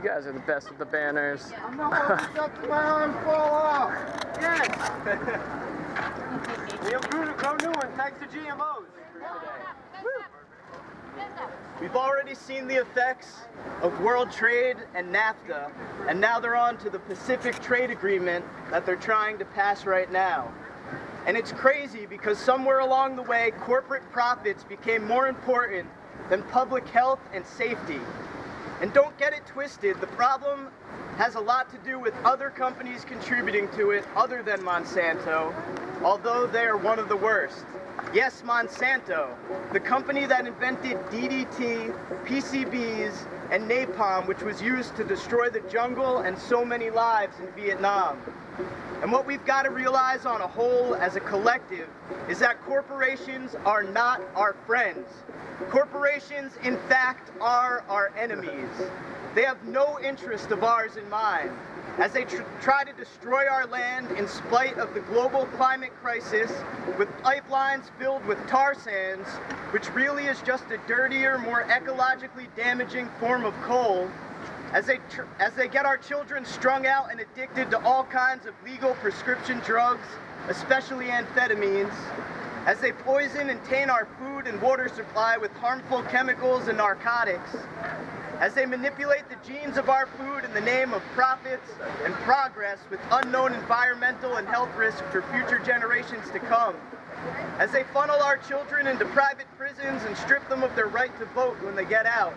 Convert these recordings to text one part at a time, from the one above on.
You guys are the best with the banners. I'm not going to my arms fall off. Yes. We improved no new one thanks to GMOs. We've already seen the effects of world trade and NAFTA, and now they're on to the Pacific Trade Agreement that they're trying to pass right now. And it's crazy because somewhere along the way, corporate profits became more important than public health and safety. And don't get it twisted, the problem has a lot to do with other companies contributing to it other than Monsanto, although they are one of the worst. Yes, Monsanto, the company that invented DDT, PCBs, and napalm, which was used to destroy the jungle and so many lives in Vietnam. And what we've got to realize on a whole as a collective is that corporations are not our friends. Corporations, in fact, are our enemies. They have no interest of ours in mind. As they try to destroy our land in spite of the global climate crisis with pipelines filled with tar sands, which really is just a dirtier, more ecologically damaging form of coal, as they get our children strung out and addicted to all kinds of legal prescription drugs, especially amphetamines, as they poison and taint our food and water supply with harmful chemicals and narcotics, as they manipulate the genes of our food in the name of profits and progress with unknown environmental and health risks for future generations to come, as they funnel our children into private prisons and strip them of their right to vote when they get out,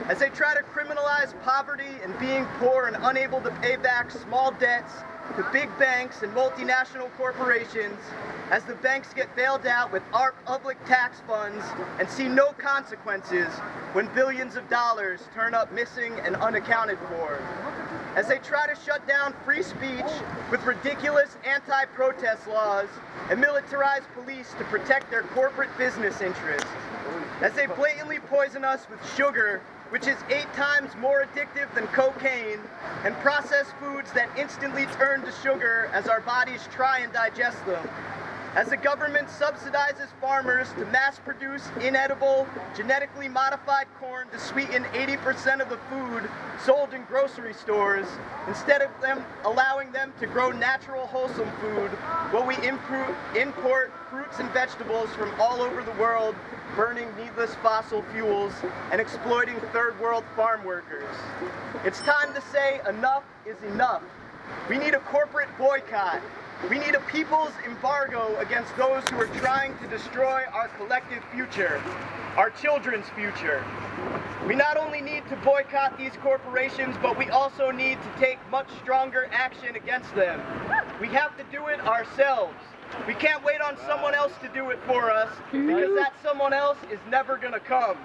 as they try to criminalize poverty and being poor and unable to pay back small debts to big banks and multinational corporations, as the banks get bailed out with our public tax funds and see no consequences when billions of dollars turn up missing and unaccounted for, as they try to shut down free speech with ridiculous anti-protest laws and militarize police to protect their corporate business interests, as they blatantly poison us with sugar, which is 8 times more addictive than cocaine, and processed foods that instantly turn to sugar as our bodies try and digest them, as the government subsidizes farmers to mass produce inedible, genetically modified corn to sweeten 80% of the food sold in grocery stores, instead of them allowing them to grow natural, wholesome food, while we import fruits and vegetables from all over the world, burning needless fossil fuels and exploiting third world farm workers. It's time to say enough is enough. We need a corporate boycott. We need a people's embargo against those who are trying to destroy our collective future, our children's future. We not only need to boycott these corporations, but we also need to take much stronger action against them. We have to do it ourselves. We can't wait on someone else to do it for us, because that someone else is never going to come.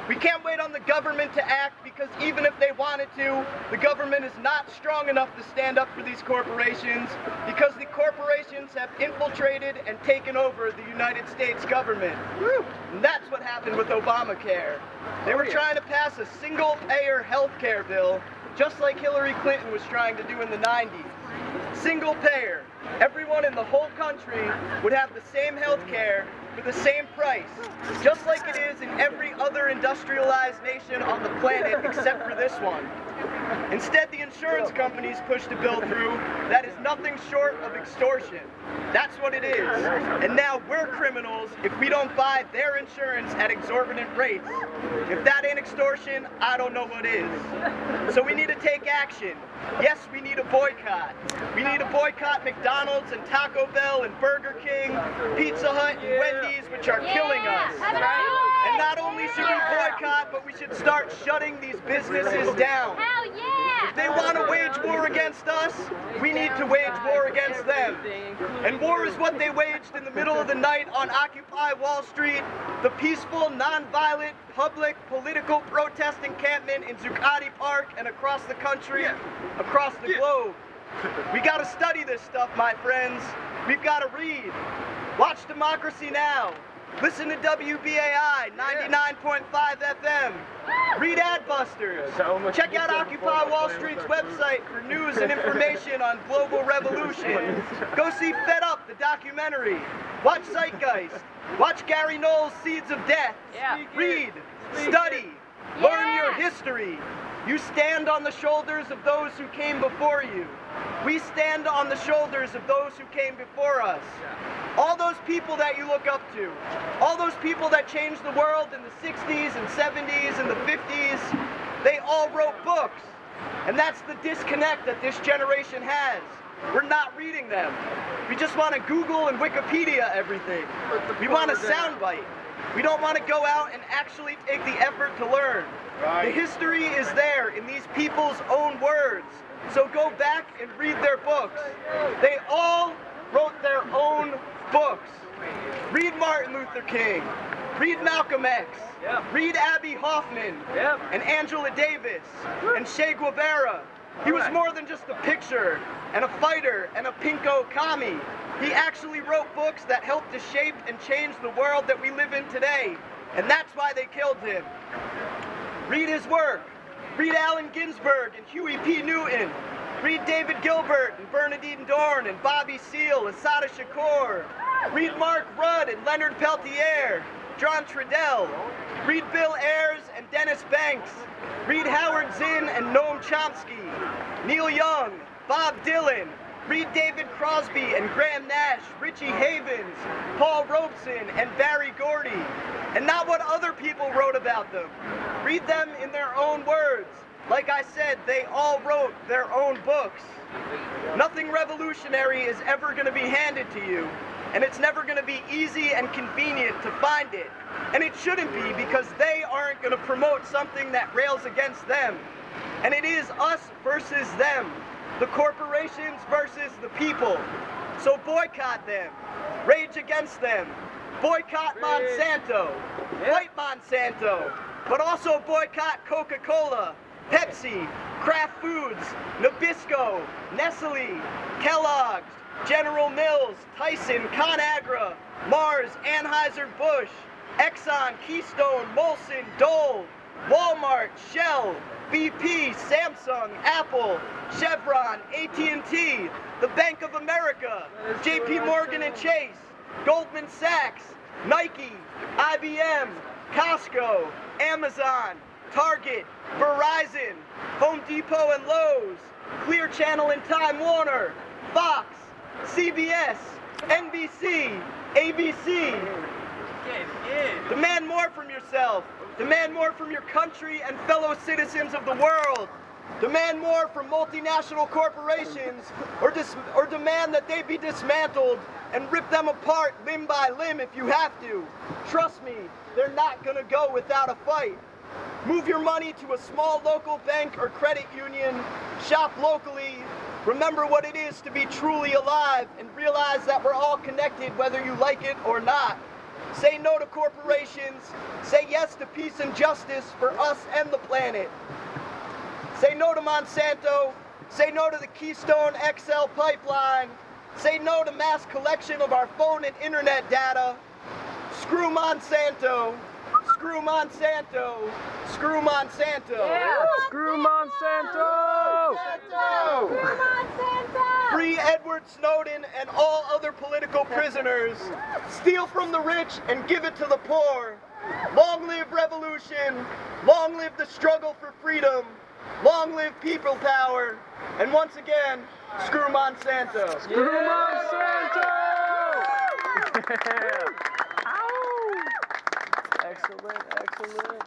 We can't wait on the government to act, because even if they wanted to, the government is not strong enough to stand up for these corporations, because the corporations have infiltrated and taken over the United States government. And that's what happened with Obamacare. They were trying to pass a single-payer health care bill, just like Hillary Clinton was trying to do in the 90s. Single payer. Everyone in the whole country would have the same health care for the same price, just like it is in every other industrialized nation on the planet except for this one. Instead, the insurance companies pushed a bill through that is nothing short of extortion. That's what it is. And now we're criminals if we don't buy their insurance at exorbitant rates. If that ain't extortion, I don't know what is. So we need to take action. Yes, we need a boycott. We need to boycott McDonald's and Taco Bell and Burger King, Pizza Hut and Wendy's, which are killing us. And not only should we boycott, but we should start shutting these businesses down. If they want to wage war against us, we need to wage war against them. And war is what they waged in the middle of the night on Occupy Wall Street, the peaceful, non-violent, public, political protest encampment in Zuccotti Park and across the country, across the globe. We got to study this stuff, my friends. We've got to read. Watch Democracy Now! Listen to WBAI 99.5 FM. Read Adbusters. Check out Occupy Wall Street's website for news and information on global revolution. Go see Fed Up, the documentary. Watch Zeitgeist. Watch Gary Knowles' Seeds of Death. Read, study, Learn your history. You stand on the shoulders of those who came before you. We stand on the shoulders of those who came before us. All those people that you look up to, all those people that changed the world in the 60s and 70s and the 50s, they all wrote books. And that's the disconnect that this generation has. We're not reading them. We just want to Google and Wikipedia everything. We want a soundbite. We don't want to go out and actually take the effort to learn. The history is there in these people's own words. So go back and read their books. They all wrote their own books. Read Martin Luther King. Read Malcolm X. Read Abby Hoffman and Angela Davis and Che Guevara. He was more than just a picture and a fighter and a pinko commie. He actually wrote books that helped to shape and change the world that we live in today. And that's why they killed him. Read his work. Read Allen Ginsberg and Huey P. Newton. Read David Gilbert and Bernardine Dohrn and Bobby Seale and Sada Shakur. Read Mark Rudd and Leonard Peltier, John Trudell. Read Bill Ayers and Dennis Banks. Read Howard Zinn and Noam Chomsky. Neil Young, Bob Dylan. Read David Crosby and Graham Nash, Richie Havens, Paul Robeson, and Barry Gordy. And not what other people wrote about them. Read them in their own words. Like I said, they all wrote their own books. Nothing revolutionary is ever going to be handed to you, and it's never going to be easy and convenient to find it. And it shouldn't be, because they aren't going to promote something that rails against them. And it is us versus them. The corporations versus the people. So boycott them. Rage against them. Boycott Monsanto. Fight Monsanto. But also boycott Coca-Cola, Pepsi, Kraft Foods, Nabisco, Nestle, Kellogg's, General Mills, Tyson, ConAgra, Mars, Anheuser-Busch, Exxon, Keystone, Molson, Dole, Walmart, Shell, BP, Samsung, Apple, Chevron, AT&T, the Bank of America, JP Morgan and Chase, Goldman Sachs, Nike, IBM, Costco, Amazon, Target, Verizon, Home Depot and Lowe's, Clear Channel and Time Warner, Fox, CBS, NBC, ABC. Demand more from yourself. Demand more from your country and fellow citizens of the world. Demand more from multinational corporations, or demand that they be dismantled and rip them apart limb by limb if you have to. Trust me, they're not going to go without a fight. Move your money to a small local bank or credit union. Shop locally. Remember what it is to be truly alive, and realize that we're all connected whether you like it or not. Say no to corporations. Say yes to peace and justice for us and the planet. Say no to Monsanto. Say no to the Keystone XL pipeline. Say no to mass collection of our phone and internet data. Screw Monsanto. Screw Monsanto. Screw Monsanto. Yeah, screw Monsanto! Monsanto! Free Edward Snowden and all other political prisoners. Steal from the rich and give it to the poor. Long live revolution. Long live the struggle for freedom. Long live people power. And once again, screw Monsanto. Screw Monsanto! Excellent, excellent.